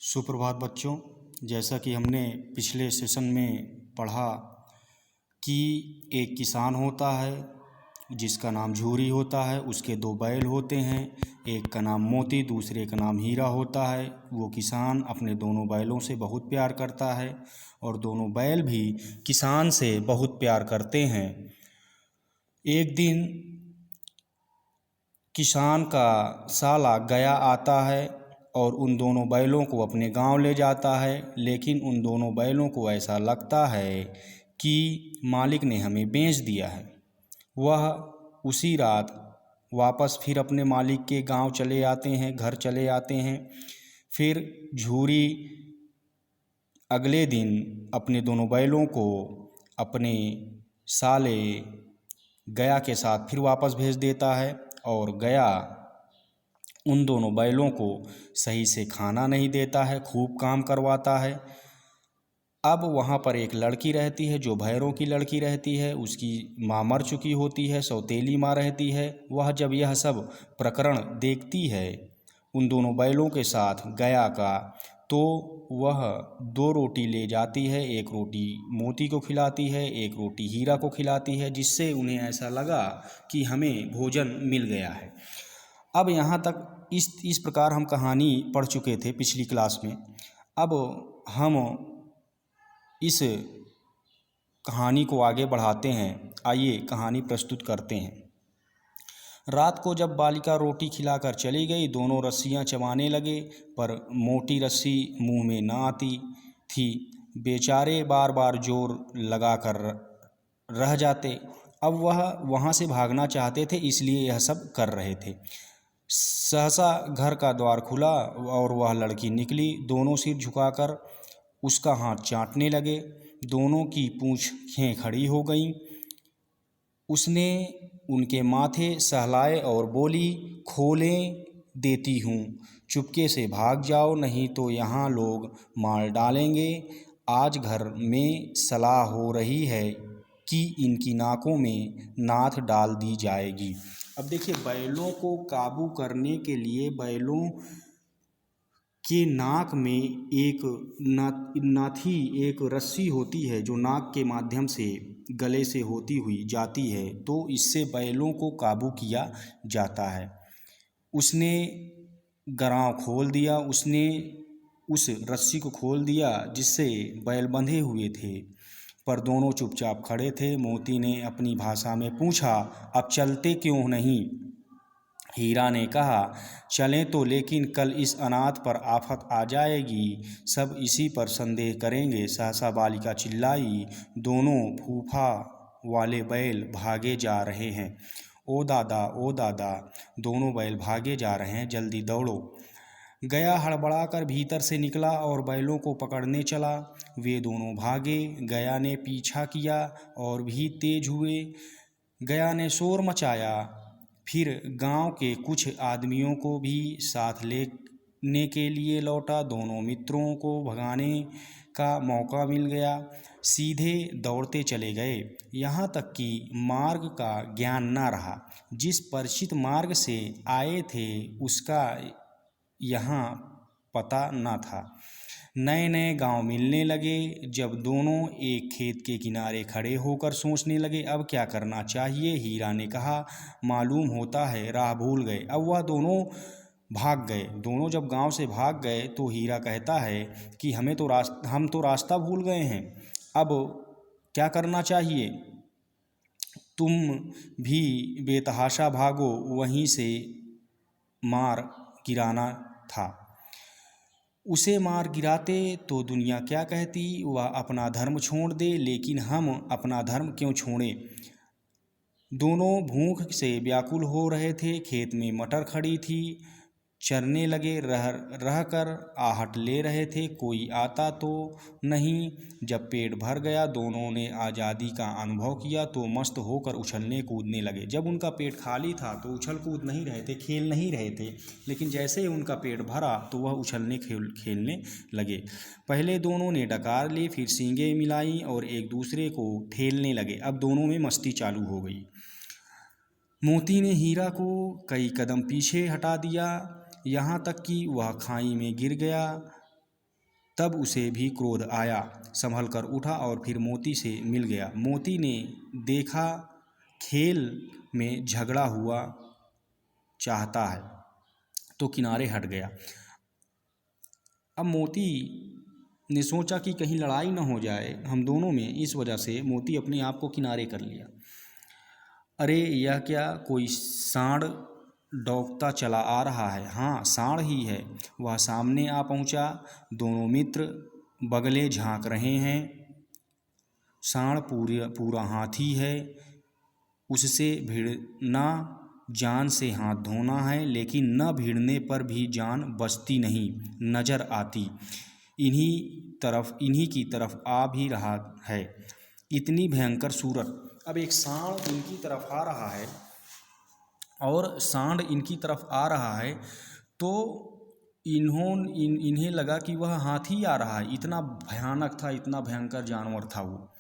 सुप्रभात बच्चों। जैसा कि हमने पिछले सेशन में पढ़ा कि एक किसान होता है जिसका नाम झूरी होता है। उसके दो बैल होते हैं, एक का नाम मोती, दूसरे का नाम हीरा होता है। वो किसान अपने दोनों बैलों से बहुत प्यार करता है और दोनों बैल भी किसान से बहुत प्यार करते हैं। एक दिन किसान का साला गया आता है और उन दोनों बैलों को अपने गांव ले जाता है, लेकिन उन दोनों बैलों को ऐसा लगता है कि मालिक ने हमें बेच दिया है। वह उसी रात वापस फिर अपने मालिक के गांव चले आते हैं, घर चले आते हैं। फिर झूरी अगले दिन अपने दोनों बैलों को अपने साले गया के साथ फिर वापस भेज देता है और गया उन दोनों बैलों को सही से खाना नहीं देता है, खूब काम करवाता है। अब वहाँ पर एक लड़की रहती है जो भैरों की लड़की रहती है। उसकी माँ मर चुकी होती है, सौतेली माँ रहती है। वह जब यह सब प्रकरण देखती है उन दोनों बैलों के साथ गया का, तो वह दो रोटी ले जाती है। एक रोटी मोती को खिलाती है, एक रोटी हीरा को खिलाती है, जिससे उन्हें ऐसा लगा कि हमें भोजन मिल गया है। अब यहाँ तक इस प्रकार हम कहानी पढ़ चुके थे पिछली क्लास में। अब हम इस कहानी को आगे बढ़ाते हैं। आइए कहानी प्रस्तुत करते हैं। रात को जब बालिका रोटी खिलाकर चली गई, दोनों रस्सियां चबाने लगे, पर मोटी रस्सी मुंह में ना आती थी। बेचारे बार बार जोर लगाकर रह जाते। अब वह वहाँ से भागना चाहते थे, इसलिए यह सब कर रहे थे। सहसा घर का द्वार खुला और वह लड़की निकली। दोनों सिर झुकाकर उसका हाथ चाटने लगे। दोनों की पूंछें खड़ी हो गईं। उसने उनके माथे सहलाए और बोली, खोलें देती हूँ, चुपके से भाग जाओ, नहीं तो यहाँ लोग मार डालेंगे। आज घर में सलाह हो रही है कि इनकी नाकों में नाथ डाल दी जाएगी। अब देखिए, बैलों को काबू करने के लिए बैलों के नाक में एक नाथी, एक रस्सी होती है जो नाक के माध्यम से गले से होती हुई जाती है, तो इससे बैलों को काबू किया जाता है। उसने गराव खोल दिया, उसने उस रस्सी को खोल दिया जिससे बैल बंधे हुए थे, पर दोनों चुपचाप खड़े थे। मोती ने अपनी भाषा में पूछा, अब चलते क्यों नहीं? हीरा ने कहा, चलें तो, लेकिन कल इस अनाथ पर आफत आ जाएगी, सब इसी पर संदेह करेंगे। सहसा बालिका चिल्लाई, दोनों फूफा वाले बैल भागे जा रहे हैं। ओ दादा, ओ दादा, दोनों बैल भागे जा रहे हैं, जल्दी दौड़ो। गया हड़बड़ाकर भीतर से निकला और बैलों को पकड़ने चला। वे दोनों भागे। गया ने पीछा किया और भी तेज हुए। गया ने शोर मचाया। फिर गांव के कुछ आदमियों को भी साथ लेने के लिए लौटा। दोनों मित्रों को भगाने का मौका मिल गया। सीधे दौड़ते चले गए, यहाँ तक कि मार्ग का ज्ञान न रहा। जिस परिचित मार्ग से आए थे उसका यहाँ पता न था। नए नए गांव मिलने लगे। जब दोनों एक खेत के किनारे खड़े होकर सोचने लगे, अब क्या करना चाहिए, हीरा ने कहा, मालूम होता है राह भूल गए। अब वह दोनों भाग गए। दोनों जब गांव से भाग गए तो हीरा कहता है कि हम तो रास्ता भूल गए हैं, अब क्या करना चाहिए? तुम भी बेतहाशा भागो, वहीं से मार गिराना था। उसे मार गिराते तो दुनिया क्या कहती, वह अपना धर्म छोड़ दे, लेकिन हम अपना धर्म क्यों छोड़ें? दोनों भूख से व्याकुल हो रहे थे। खेत में मटर खड़ी थी, चरने लगे, रह कर आहट ले रहे थे, कोई आता तो नहीं। जब पेट भर गया, दोनों ने आज़ादी का अनुभव किया तो मस्त होकर उछलने कूदने लगे। जब उनका पेट खाली था तो उछल कूद नहीं रहे थे, खेल नहीं रहे थे, लेकिन जैसे ही उनका पेट भरा तो वह उछलने खेलने लगे। पहले दोनों ने डकार ली, फिर सींगें मिलाई और एक दूसरे को ठेलने लगे। अब दोनों में मस्ती चालू हो गई। मोती ने हीरा को कई कदम पीछे हटा दिया, यहाँ तक कि वह खाई में गिर गया। तब उसे भी क्रोध आया, संभल कर उठा और फिर मोती से मिल गया। मोती ने देखा खेल में झगड़ा हुआ चाहता है तो किनारे हट गया। अब मोती ने सोचा कि कहीं लड़ाई न हो जाए हम दोनों में, इस वजह से मोती अपने आप को किनारे कर लिया। अरे यह क्या, कोई सांड दौड़ता चला आ रहा है। हाँ, सांड ही है। वह सामने आ पहुंचा। दोनों मित्र बगले झांक रहे हैं। सांड पूरा हाथी है, उससे भिड़ना जान से हाथ धोना है, लेकिन न भिड़ने पर भी जान बचती नहीं नजर आती। इन्हीं की तरफ आ भी रहा है। इतनी भयंकर सूरत। अब एक सांड इनकी तरफ आ रहा है और सांड इनकी तरफ आ रहा है तो इन्हें लगा कि वह हाथी आ रहा है। इतना भयानक था, इतना भयंकर जानवर था वो।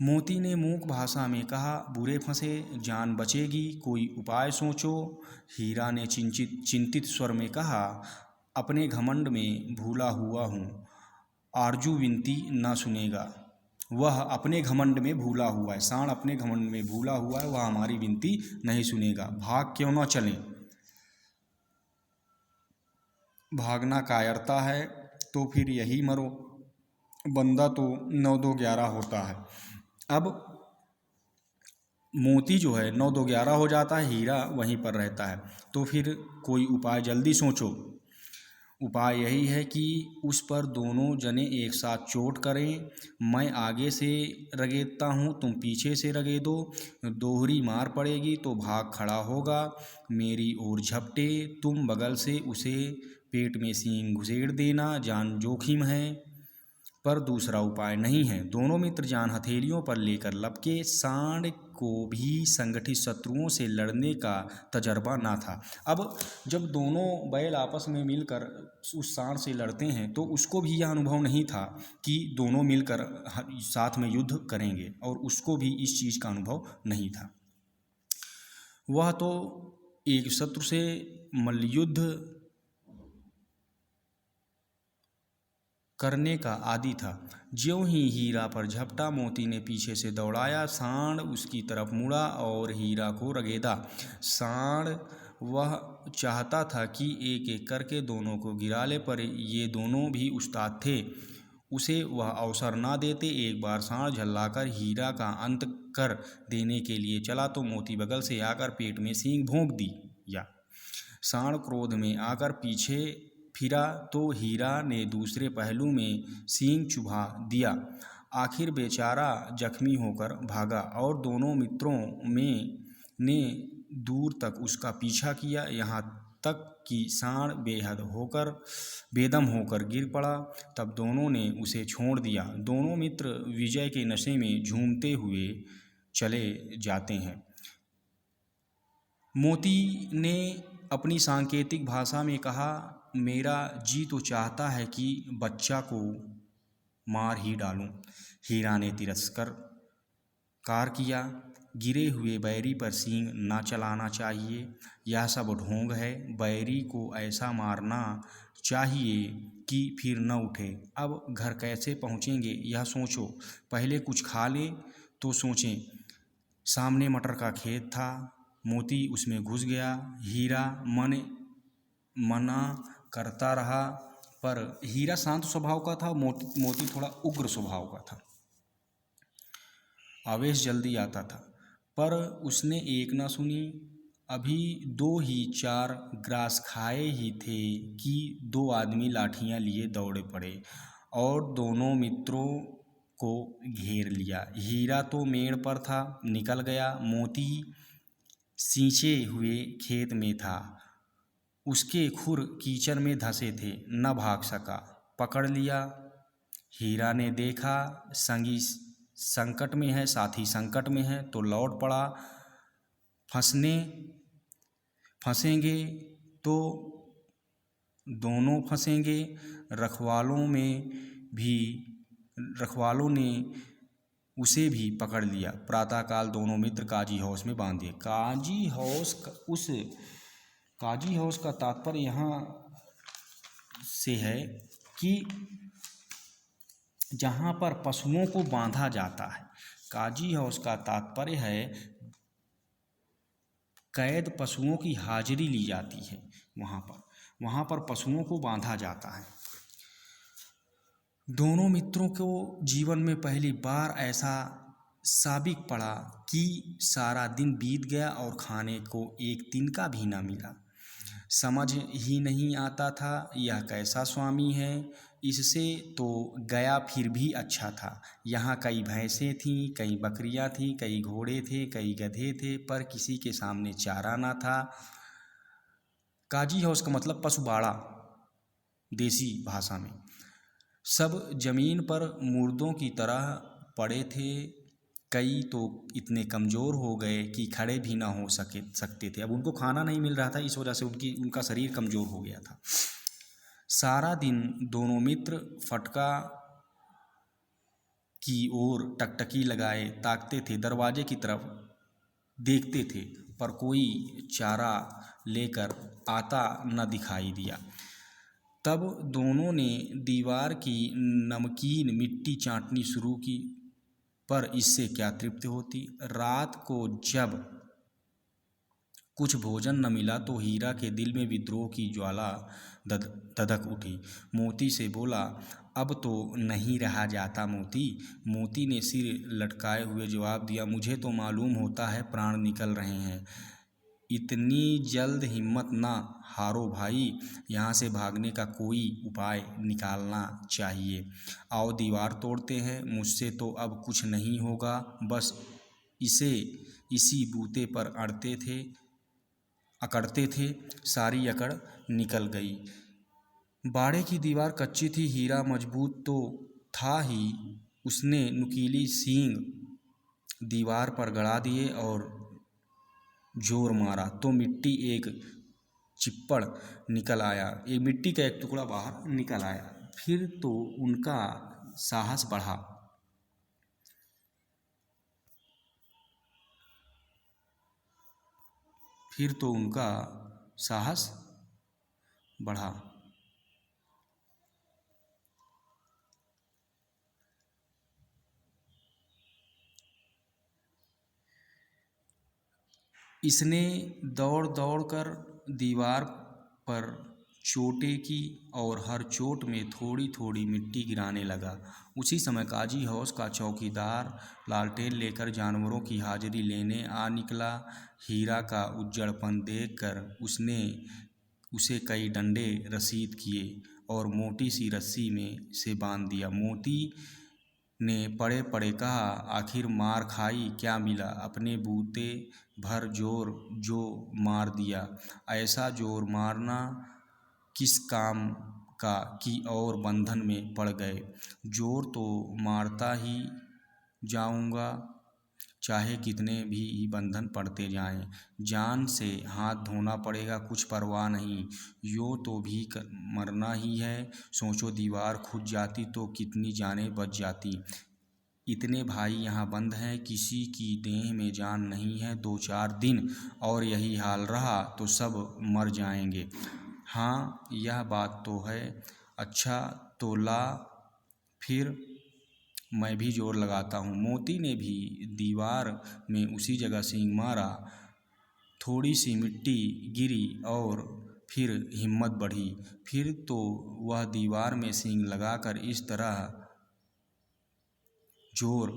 मोती ने मूक भाषा में कहा, बुरे फंसे, जान बचेगी, कोई उपाय सोचो। हीरा ने चिंतित स्वर में कहा, अपने घमंड में भूला हुआ हूँ, आरजू विनती न सुनेगा। वह अपने घमंड में भूला हुआ है, सांड अपने घमंड में भूला हुआ है, वह हमारी विनती नहीं सुनेगा। भाग क्यों न चलें। भागना कायरता है तो फिर यही मरो, बंदा तो 9-2-11 होता है। अब मोती जो है 9-2-11 हो जाता है, हीरा वहीं पर रहता है। तो फिर कोई उपाय जल्दी सोचो। उपाय यही है कि उस पर दोनों जने एक साथ चोट करें। मैं आगे से रगेदता हूँ, तुम पीछे से रगेदो। दोहरी मार पड़ेगी तो भाग खड़ा होगा। मेरी ओर झपटे, तुम बगल से उसे पेट में सींग घुसेड़ देना। जान जोखिम है पर दूसरा उपाय नहीं है। दोनों मित्र जान हथेलियों पर लेकर लपके। सांड को भी संगठित शत्रुओं से लड़ने का तजर्बा ना था। अब जब दोनों बैल आपस में मिलकर उस सांड से लड़ते हैं तो उसको भी यह अनुभव नहीं था कि दोनों मिलकर साथ में युद्ध करेंगे, और उसको भी इस चीज़ का अनुभव नहीं था। वह तो एक शत्रु से मल्लयुद्ध करने का आदी था। ज्यों ही हीरा पर झपटा, मोती ने पीछे से दौड़ाया। सांड उसकी तरफ मुड़ा और हीरा को रगेदा। सांड वह चाहता था कि एक एक करके दोनों को गिरा ले, पर ये दोनों भी उस्ताद थे, उसे वह अवसर ना देते। एक बार सांड झल्लाकर हीरा का अंत कर देने के लिए चला तो मोती बगल से आकर पेट में सींग भोंक दी। या सांड क्रोध में आकर पीछे फिरा तो हीरा ने दूसरे पहलू में सींग चुभा दिया। आखिर बेचारा जख्मी होकर भागा और दोनों मित्रों ने दूर तक उसका पीछा किया, यहाँ तक कि सांड बेदम होकर गिर पड़ा। तब दोनों ने उसे छोड़ दिया। दोनों मित्र विजय के नशे में झूमते हुए चले जाते हैं। मोती ने अपनी सांकेतिक भाषा में कहा, मेरा जी तो चाहता है कि बच्चा को मार ही डालूं। हीरा ने तिरस्कार किया, गिरे हुए बैरी पर सींग ना चलाना चाहिए, यह सब ढोंग है। बैरी को ऐसा मारना चाहिए कि फिर न उठे। अब घर कैसे पहुँचेंगे यह सोचो, पहले कुछ खा ले तो सोचें। सामने मटर का खेत था, मोती उसमें घुस गया। हीरा मना करता रहा, पर हीरा शांत स्वभाव का था, मोती थोड़ा उग्र स्वभाव का था। आवेश जल्दी आता था, पर उसने एक न सुनी। अभी 2 ही 4 ग्रास खाए ही थे कि 2 आदमी लाठियां लिए दौड़े पड़े और दोनों मित्रों को घेर लिया। हीरा तो मेड़ पर था, निकल गया। मोती सींचे हुए खेत में था, उसके खुर कीचड़ में धंसे थे, न भाग सका। पकड़ लिया। हीरा ने देखा संगी संकट में है, साथी संकट में है, तो लौट पड़ा। फंसेंगे तो दोनों फंसेंगे। रखवालों ने उसे भी पकड़ लिया। प्रातःकाल दोनों मित्र काजी हाउस में बांधे। काजी हाउस का तात्पर्य यहाँ से है कि जहाँ पर पशुओं को बांधा जाता है, काजी हाउस का तात्पर्य है कैद पशुओं की हाजिरी ली जाती है वहाँ पर पशुओं को बांधा जाता है। दोनों मित्रों को जीवन में पहली बार ऐसा साबिक पड़ा कि सारा दिन बीत गया और खाने को एक दिन का भी ना मिला। समझ ही नहीं आता था यह कैसा स्वामी है, इससे तो गया फिर भी अच्छा था। यहाँ कई भैंसें थीं, कई बकरियाँ थीं, कई घोड़े थे, कई गधे थे, पर किसी के सामने चारा ना था। काजी हाउस का मतलब पशुबाड़ा देसी भाषा में। सब जमीन पर मुर्दों की तरह पड़े थे, कई तो इतने कमज़ोर हो गए कि खड़े भी ना हो सकते थे। अब उनको खाना नहीं मिल रहा था, इस वजह से उनका शरीर कमज़ोर हो गया था। सारा दिन दोनों मित्र फटका की ओर टकटकी लगाए ताकते थे, दरवाजे की तरफ देखते थे, पर कोई चारा लेकर आता न दिखाई दिया। तब दोनों ने दीवार की नमकीन मिट्टी चाटनी शुरू की, पर इससे क्या तृप्ति होती। रात को जब कुछ भोजन न मिला तो हीरा के दिल में विद्रोह की ज्वाला धधक उठी। मोती से बोला, अब तो नहीं रहा जाता मोती। मोती ने सिर लटकाए हुए जवाब दिया, मुझे तो मालूम होता है प्राण निकल रहे हैं। इतनी जल्द हिम्मत ना हारो भाई, यहाँ से भागने का कोई उपाय निकालना चाहिए। आओ दीवार तोड़ते हैं, मुझसे तो अब कुछ नहीं होगा। बस इसी बूते पर अकड़ते थे, सारी अकड़ निकल गई। बाड़े की दीवार कच्ची थी, हीरा मजबूत तो था ही। उसने नुकीली सींग दीवार पर गड़ा दिए और जोर मारा तो मिट्टी का एक टुकड़ा बाहर निकल आया। फिर तो उनका साहस बढ़ा। इसने दौड़ कर दीवार पर चोटें की और हर चोट में थोड़ी थोड़ी मिट्टी गिराने लगा। उसी समय काजी हाउस का चौकीदार लालटेन लेकर जानवरों की हाजिरी लेने आ निकला। हीरा का उज्जड़पन देखकर उसने उसे कई डंडे रसीद किए और मोटी सी रस्सी में से बांध दिया। मोती ने पड़े पड़े कहा, आखिर मार खाई, क्या मिला? अपने बूते भर जोर जो मार दिया। ऐसा जोर मारना किस काम का कि और बंधन में पड़ गए। जोर तो मारता ही जाऊंगा, चाहे कितने भी बंधन पड़ते जाएं। जान से हाथ धोना पड़ेगा, कुछ परवाह नहीं, यूँ तो भी मरना ही है। सोचो दीवार खुद जाती तो कितनी जानें बच जाती। इतने भाई यहाँ बंद हैं, किसी की देह में जान नहीं है। 2-4 दिन और यही हाल रहा तो सब मर जाएंगे। हाँ, यह बात तो है। अच्छा तो ला, फिर मैं भी जोर लगाता हूँ। मोती ने भी दीवार में उसी जगह सींग मारा। थोड़ी सी मिट्टी गिरी और फिर हिम्मत बढ़ी। फिर तो वह दीवार में सींग लगाकर इस तरह जोर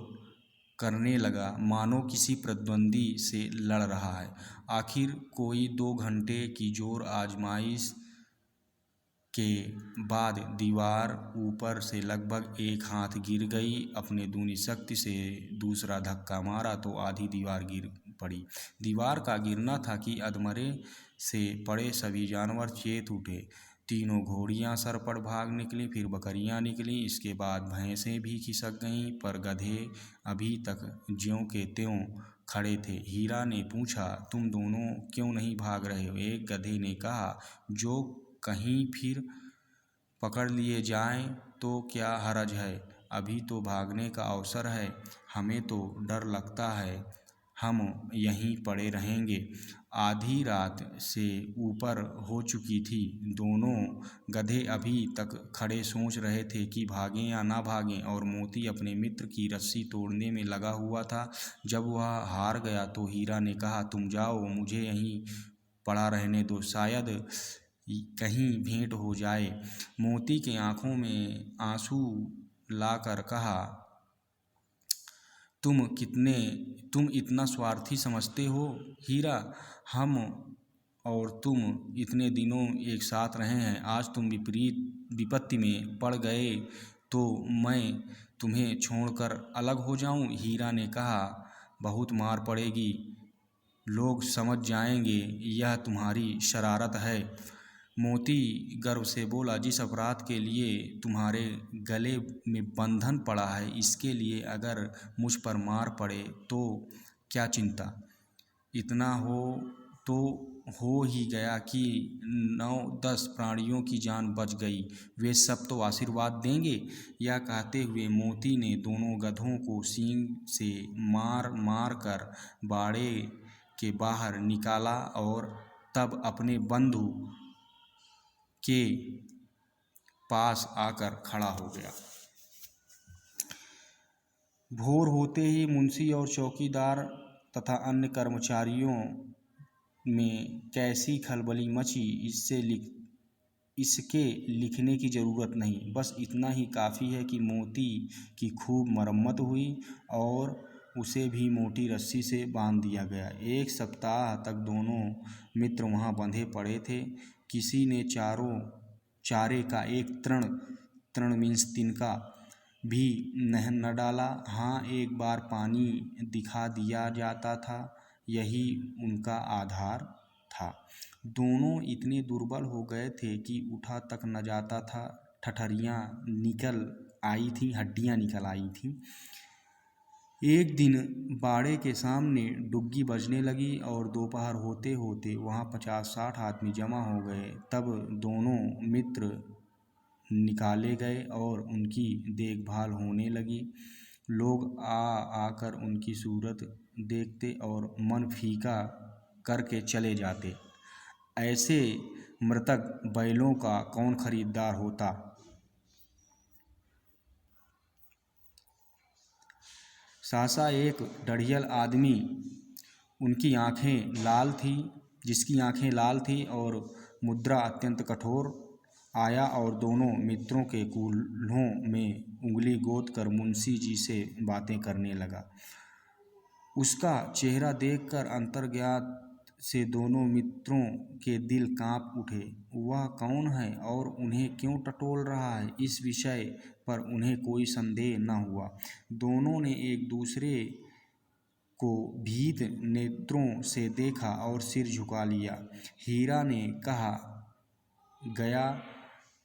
करने लगा मानो किसी प्रतिद्वंदी से लड़ रहा है। आखिर कोई 2 घंटे की जोर आजमाइश के बाद दीवार ऊपर से लगभग 1 हाथ गिर गई। अपने दूनी शक्ति से दूसरा धक्का मारा तो आधी दीवार गिर पड़ी। दीवार का गिरना था कि अधमरे से पड़े सभी जानवर चेत उठे। तीनों घोड़ियां सरपट भाग निकली, फिर बकरियां निकली, इसके बाद भैंसें भी खिसक गईं, पर गधे अभी तक ज्यों के त्यों खड़े थे। हीरा ने पूछा, तुम दोनों क्यों नहीं भाग रहे हो? एक गधे ने कहा, जो कहीं फिर पकड़ लिए जाएं तो क्या हरज है, अभी तो भागने का अवसर है। हमें तो डर लगता है, हम यहीं पड़े रहेंगे। आधी रात से ऊपर हो चुकी थी। दोनों गधे अभी तक खड़े सोच रहे थे कि भागें या ना भागें, और मोती अपने मित्र की रस्सी तोड़ने में लगा हुआ था। जब वह हार गया तो हीरा ने कहा, तुम जाओ, मुझे यहीं पड़ा रहने दो, शायद कहीं भेंट हो जाए। मोती की आंखों में आंसू लाकर कहा, तुम इतना स्वार्थी समझते हो हीरा? हम और तुम इतने दिनों एक साथ रहे हैं, आज तुम विपरीत विपत्ति में पड़ गए तो मैं तुम्हें छोड़कर अलग हो जाऊं? हीरा ने कहा, बहुत मार पड़ेगी, लोग समझ जाएंगे यह तुम्हारी शरारत है। मोती गर्व से बोला, जिस अपराध के लिए तुम्हारे गले में बंधन पड़ा है, इसके लिए अगर मुझ पर मार पड़े तो क्या चिंता। इतना तो हो ही गया कि 9-10 प्राणियों की जान बच गई, वे सब तो आशीर्वाद देंगे। यह कहते हुए मोती ने दोनों गधों को सींग से मार मार कर बाड़े के बाहर निकाला और तब अपने बंधु के पास आकर खड़ा हो गया। भोर होते ही मुंशी और चौकीदार तथा अन्य कर्मचारियों में कैसी खलबली मची, इसके लिखने की ज़रूरत नहीं। बस इतना ही काफ़ी है कि मोती की खूब मरम्मत हुई और उसे भी मोटी रस्सी से बांध दिया गया। 1 सप्ताह तक दोनों मित्र वहाँ बंधे पड़े थे। किसी ने चारे का एक तृण मीन्स तिनका भी न डाला। हाँ, एक बार पानी दिखा दिया जाता था, यही उनका आधार था। दोनों इतने दुर्बल हो गए थे कि उठा तक न जाता था। ठठरियाँ निकल आई थीं, हड्डियाँ निकल आई थीं। एक दिन बाड़े के सामने डुग्गी बजने लगी और दोपहर होते होते वहाँ 50-60 आदमी जमा हो गए। तब दोनों मित्र निकाले गए और उनकी देखभाल होने लगी। लोग आकर उनकी सूरत देखते और मन फीका करके चले जाते। ऐसे मृतक बैलों का कौन खरीदार होता। सहसा एक डढ़ियल आदमी जिसकी आंखें लाल थी और मुद्रा अत्यंत कठोर, आया और दोनों मित्रों के कूल्हों में उंगली गोद कर मुंशी जी से बातें करने लगा। उसका चेहरा देखकर अंतर्ज्ञात से दोनों मित्रों के दिल कांप उठे। वह कौन है और उन्हें क्यों टटोल रहा है, इस विषय पर उन्हें कोई संदेह न हुआ। दोनों ने एक दूसरे को भीत नेत्रों से देखा और सिर झुका लिया। हीरा ने कहा, गया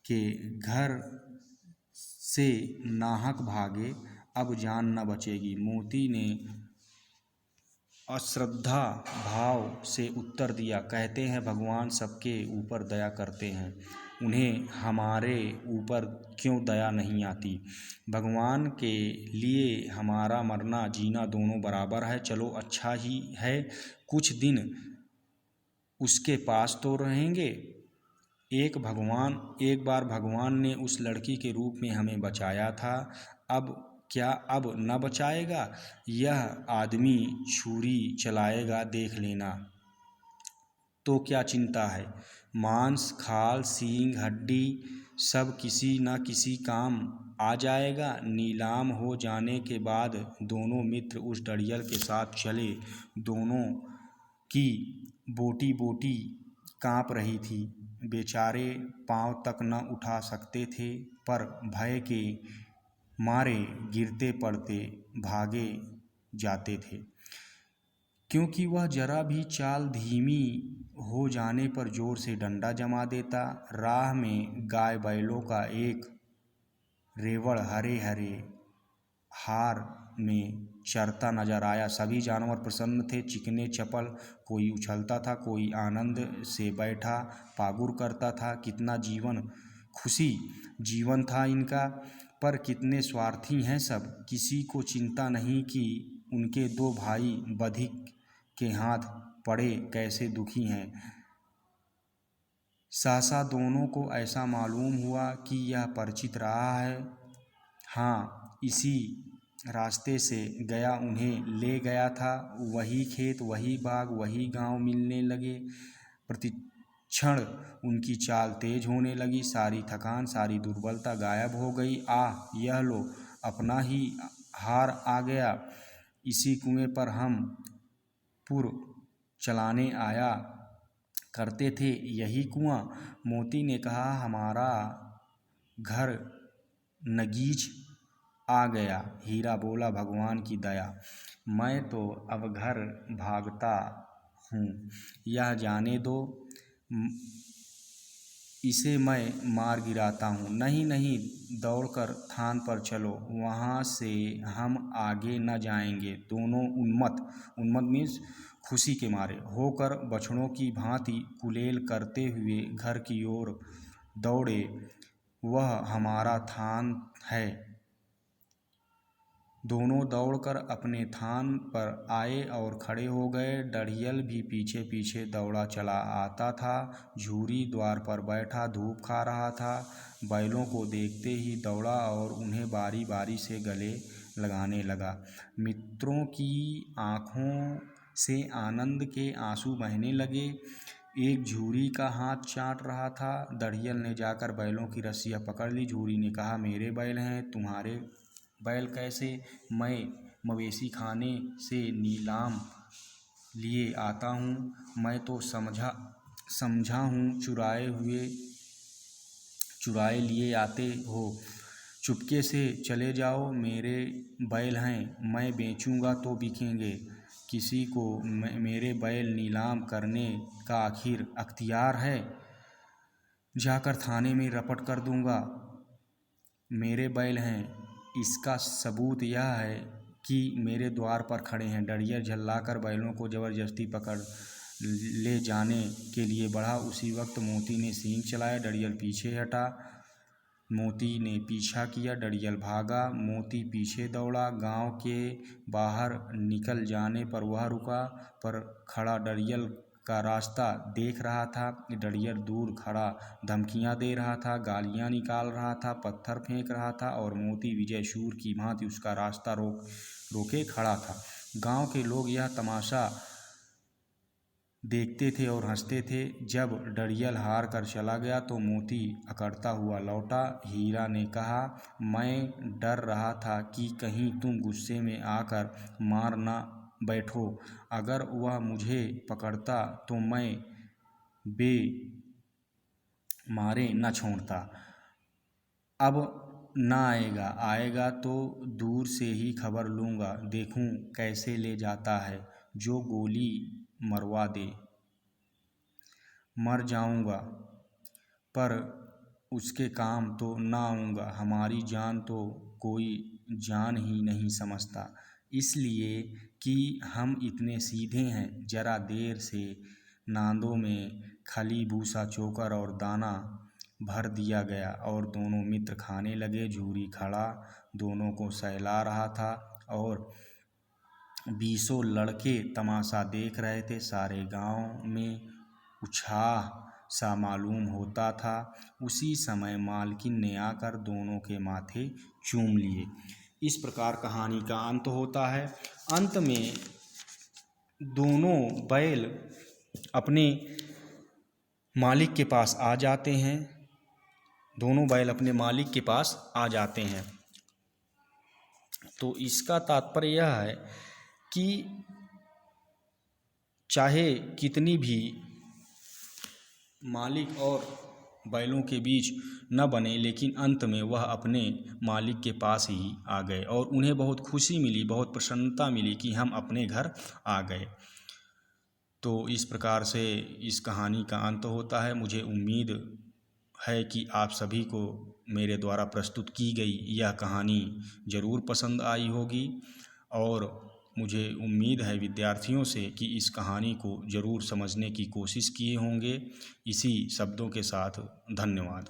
के घर से नाहक भागे, अब जान न बचेगी। मोती ने अश्रद्धा भाव से उत्तर दिया, कहते हैं भगवान सबके ऊपर दया करते हैं, उन्हें हमारे ऊपर क्यों दया नहीं आती। भगवान के लिए हमारा मरना जीना दोनों बराबर है। चलो अच्छा ही है, कुछ दिन उसके पास तो रहेंगे। एक बार भगवान ने उस लड़की के रूप में हमें बचाया था, अब न बचाएगा। यह आदमी छुरी चलाएगा, देख लेना। तो क्या चिंता है, मांस खाल सींग हड्डी सब किसी न किसी काम आ जाएगा। नीलाम हो जाने के बाद दोनों मित्र उस डढ़ियल के साथ चले। दोनों की बोटी बोटी काँप रही थी। बेचारे पाँव तक न उठा सकते थे, पर भय के मारे गिरते पड़ते भागे जाते थे, क्योंकि वह जरा भी चाल धीमी हो जाने पर जोर से डंडा जमा देता। राह में गाय बैलों का एक रेवड़ हरे हरे हार में चरता नजर आया। सभी जानवर प्रसन्न थे, चिकने चपल, कोई उछलता था, कोई आनंद से बैठा पागुर करता था। कितना खुशी जीवन था इनका, पर कितने स्वार्थी हैं सब। किसी को चिंता नहीं कि उनके दो भाई बधिक के हाथ पड़े कैसे दुखी हैं। सहसा दोनों को ऐसा मालूम हुआ कि यह परिचित रहा है। हाँ, इसी रास्ते से गया उन्हें ले गया था। वही खेत, वही बाग, वही गांव मिलने लगे। प्रतिक्षण उनकी चाल तेज होने लगी। सारी थकान, सारी दुर्बलता गायब हो गई। यह लो, अपना ही हार आ गया। इसी कुएं पर हम पूर्व चलाने आया करते थे। यही कुआं, मोती ने कहा। हमारा घर नगीच आ गया। हीरा बोला, भगवान की दया। मैं तो अब घर भागता हूँ, यह जाने दो, इसे मैं मार गिराता हूँ। नहीं नहीं, दौड़कर थान पर चलो, वहाँ से हम आगे न जाएंगे। दोनों उन्मत्त मीन्स खुशी के मारे होकर बछड़ों की भांति कुलेल करते हुए घर की ओर दौड़े। वह हमारा थान है। दोनों दौड़कर अपने थान पर आए और खड़े हो गए। डरियल भी पीछे पीछे दौड़ा चला आता था। झूरी द्वार पर बैठा धूप खा रहा था। बैलों को देखते ही दौड़ा और उन्हें बारी बारी से गले लगाने लगा। मित्रों की आंखों से आनंद के आंसू बहने लगे। एक झूरी का हाथ चाट रहा था। डरियल ने जाकर बैलों की रस्सियाँ पकड़ ली। झूरी ने कहा, मेरे बैल हैं, तुम्हारे बैल कैसे? मैं मवेशी खाने से नीलाम लिए आता हूँ। मैं तो समझा हूँ चुराए लिए आते हो। चुपके से चले जाओ, मेरे बैल हैं, मैं बेचूंगा तो बिकेंगे। किसी को मेरे बैल नीलाम करने का आखिर अख्तियार है? जाकर थाने में रपट कर दूंगा। मेरे बैल हैं, इसका सबूत यह है कि मेरे द्वार पर खड़े हैं। डरियल झल्लाकर बैलों को जबरदस्ती पकड़ ले जाने के लिए बढ़ा। उसी वक्त मोती ने सींग चलाया। डरियल पीछे हटा। मोती ने पीछा किया। डरियल भागा। मोती पीछे दौड़ा। गांव के बाहर निकल जाने पर वह रुका। पर खड़ा डरियल का रास्ता देख रहा था। डरियल दूर खड़ा धमकियां दे रहा था, गालियां निकाल रहा था, पत्थर फेंक रहा था और मोती विजय शूर की भांति उसका रास्ता रोके खड़ा था। गांव के लोग यह तमाशा देखते थे और हंसते थे। जब डरियल हार कर चला गया तो मोती अकड़ता हुआ लौटा। हीरा ने कहा, मैं डर रहा था कि कहीं तुम गुस्से में आकर मार ना बैठो। अगर वह मुझे पकड़ता तो मैं मारे न छोड़ता। अब न आएगा तो दूर से ही खबर लूँगा, देखूँ कैसे ले जाता है। जो गोली मरवा दे। मर जाऊँगा पर उसके काम तो न आऊँगा। हमारी जान तो कोई जान ही नहीं समझता, इसलिए कि हम इतने सीधे हैं। जरा देर से नांदों में खली, भूसा, चोकर और दाना भर दिया गया और दोनों मित्र खाने लगे। झूरी खड़ा दोनों को सहला रहा था और 20 लड़के तमाशा देख रहे थे। सारे गांव में उत्साह सा मालूम होता था। उसी समय मालकिन ने आकर दोनों के माथे चूम लिए। इस प्रकार कहानी का अंत होता है। अंत में दोनों बैल अपने मालिक के पास आ जाते हैं। दोनों बैल अपने मालिक के पास आ जाते हैं। तो इसका तात्पर्य यह है कि चाहे कितनी भी मालिक और बैलों के बीच न बने, लेकिन अंत में वह अपने मालिक के पास ही आ गए और उन्हें बहुत खुशी मिली, बहुत प्रसन्नता मिली कि हम अपने घर आ गए। तो इस प्रकार से इस कहानी का अंत होता है। मुझे उम्मीद है कि आप सभी को मेरे द्वारा प्रस्तुत की गई यह कहानी ज़रूर पसंद आई होगी और मुझे उम्मीद है विद्यार्थियों से कि इस कहानी को ज़रूर समझने की कोशिश किए होंगे। इसी शब्दों के साथ धन्यवाद।